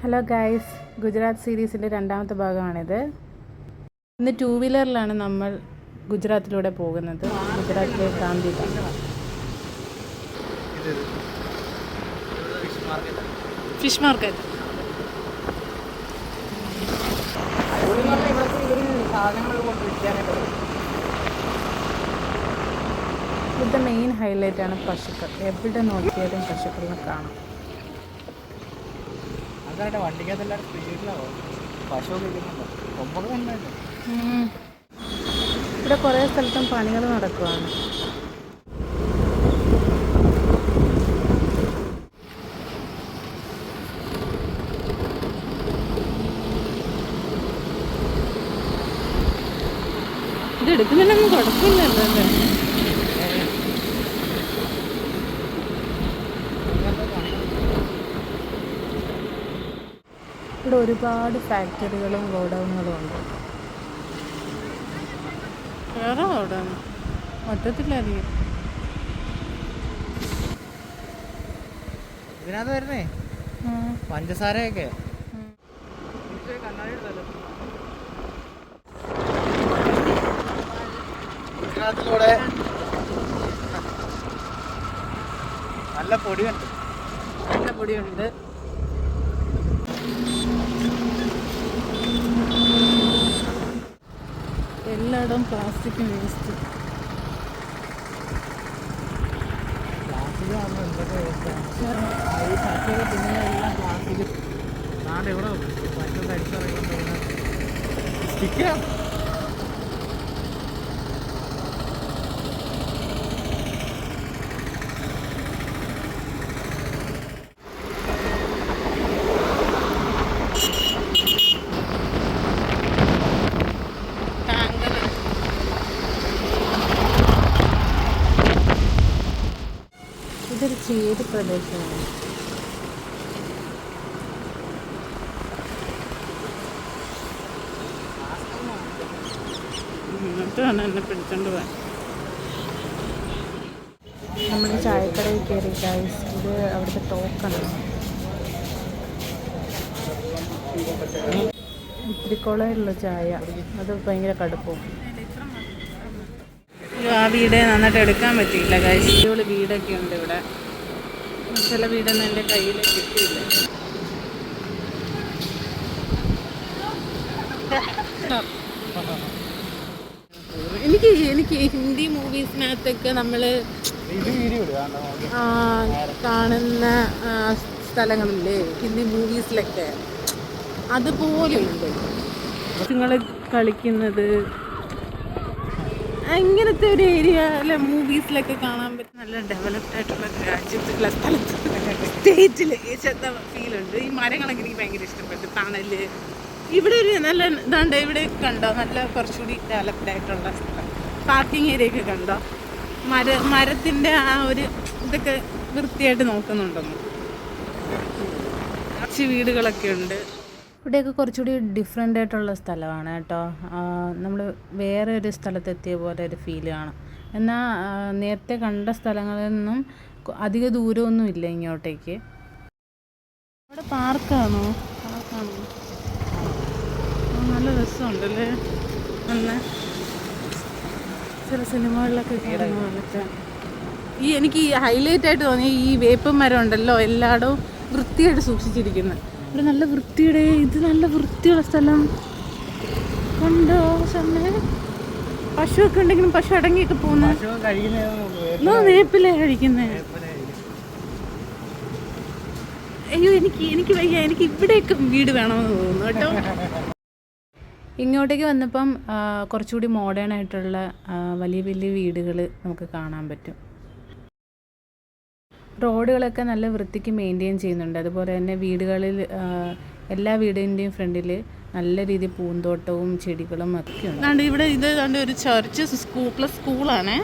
Hello guys, Gujarat സീരീസിൻ്റെ രണ്ടാമത്തെ ഭാഗമാണിത്. ഇന്ന് 2 വീലറിലാണ് നമ്മൾ ഗുജറാത്തിലൂടെ പോകുന്നത്. ഗുജറാത്തിലെ ഗാന്ധിധാം. Fish market. ഇവിടുത്തെ മെയിൻ ഹൈലൈറ്റാണ് പശുക്കൾ. എവിടെ നോക്കിയാലും പശുക്കളിനെ കാണാം. ഇവിടെ കുറേ സ്ഥലത്തും പണികൾ നടക്കുവാണ്. ഇത് എടുക്കുന്നതിനൊന്നും കുഴപ്പമില്ലല്ലോ അല്ലേ? ഇവിടെ ഒരുപാട് ഫാക്ടറികളും ഗോഡൗണുകളും ഉണ്ട്. വേറെ ഗോഡൗൺ മൊത്തത്തിലധികം ഇതിനകത്ത് വരുന്നേ പഞ്ചസാരയൊക്കെ. ഗുജറാത്തിലൂടെ നല്ല പൊടിയുണ്ട്. എല്ലായിടവും പ്ലാസ്റ്റിക് വേസ്റ്റ്. ഇതൊരു ചേരി പ്രദേശമാണ്. എന്നിട്ടാണ് എന്നെ പിടിച്ചോണ്ട് പോകാൻ. നമ്മൾ ചായക്കടയിൽ കയറി ഗൈസ്. ഇത് അവിടുത്തെ ടോക്കണാണ്. ഇത്തിരിക്കോളമുള്ള ചായ, അത് ഭയങ്കര കടുപ്പവും. ആ വീട് നന്നായിട്ട് എടുക്കാൻ പറ്റിയില്ല ഗൈസ്. ഇതുപോലെ വീടൊക്കെ ഉണ്ട് ഇവിടെ. ചില വീടൊന്നും എൻ്റെ കയ്യിൽ കിട്ടിയില്ല. എനിക്ക് ഹിന്ദി മൂവീസിനകത്തൊക്കെ നമ്മൾ കാണുന്ന സ്ഥലങ്ങളില്ലേ ഹിന്ദി മൂവീസിലൊക്കെ, അതുപോലെയുണ്ട്. നിങ്ങൾ കളിക്കുന്നത് ഇങ്ങനത്തെ ഒരു ഏരിയ അല്ലെ മൂവീസിലൊക്കെ കാണാൻ പറ്റും. നല്ല ഡെവലപ്ഡ് ആയിട്ടുള്ള രാജ്യത്തുള്ള സ്ഥലത്ത് സ്റ്റേറ്റിൽ ഫീലുണ്ട്. ഈ മരങ്ങളൊക്കെ എനിക്ക് ഭയങ്കര ഇഷ്ടപ്പെട്ടു. തണല് ഇവിടെ ഒരു നല്ല ഇതാണ്ട്. ഇവിടെ കണ്ടോ നല്ല കുറച്ചുകൂടി ഡെവലപ്ഡ് ആയിട്ടുള്ള സ്ഥലം. പാർക്കിംഗ് ഏരിയ ഒക്കെ കണ്ടോ? മരത്തിൻ്റെ ആ ഒരു ഇതൊക്കെ വൃത്തിയായിട്ട് നോക്കുന്നുണ്ടെന്ന്. കുറച്ച് വീടുകളൊക്കെ ഉണ്ട്. ഇവിടെയൊക്കെ കുറച്ചുകൂടി ഡിഫറെൻ്റ് ആയിട്ടുള്ള സ്ഥലമാണ് കേട്ടോ. നമ്മൾ വേറെ ഒരു സ്ഥലത്തെത്തിയ പോലെ ഒരു ഫീല് കാണും. എന്നാൽ നേരത്തെ കണ്ട സ്ഥലങ്ങളിൽ നിന്നും അധിക ദൂരമൊന്നും ഇല്ല ഇങ്ങോട്ടേക്ക്. ഇവിടെ പാർക്കാണോ? നല്ല രസമുണ്ടല്ലേ. നല്ല ചില സിനിമകളിലൊക്കെ കാണുന്ന പോലത്തെ. എനിക്ക് ഹൈലൈറ്റ് ആയിട്ട് തോന്നിയ ഈ വേപ്പ മരം ഉണ്ടല്ലോ, എല്ലായിടവും വൃത്തിയായിട്ട് സൂക്ഷിച്ചിരിക്കുന്നത്. ഇവിടെ നല്ല വൃത്തിയുടെ, ഇത് നല്ല വൃത്തിയുള്ള സ്ഥലം കണ്ടോ? സമയം പശുവൊക്കെ ഉണ്ടെങ്കിലും പശു അടങ്ങിയൊക്കെ പോകുന്നത്. വേപ്പിലേ കഴിക്കുന്നത്. അയ്യോ, എനിക്ക് വയ്യ. എനിക്ക് ഇവിടെയൊക്കെ വീട് വേണമെന്ന് തോന്നുന്നു കേട്ടോ. ഇങ്ങോട്ടേക്ക് വന്നപ്പം കുറച്ചുകൂടി മോഡേൺ ആയിട്ടുള്ള വലിയ വലിയ വീടുകൾ നമുക്ക് കാണാൻ പറ്റും. റോഡുകളൊക്കെ നല്ല വൃത്തിക്ക് മെയിൻറ്റെയിൻ ചെയ്യുന്നുണ്ട്. അതുപോലെ തന്നെ വീടുകളിൽ എല്ലാ വീടിൻ്റെയും ഫ്രണ്ടിൽ നല്ല രീതിയിൽ പൂന്തോട്ടവും ചെടികളും ഒക്കെ ഉണ്ട്. ഇവിടെ ഇത് കണ്ട് ഒരു ചർച്ച് പ്ലസ് സ്കൂളാണ്.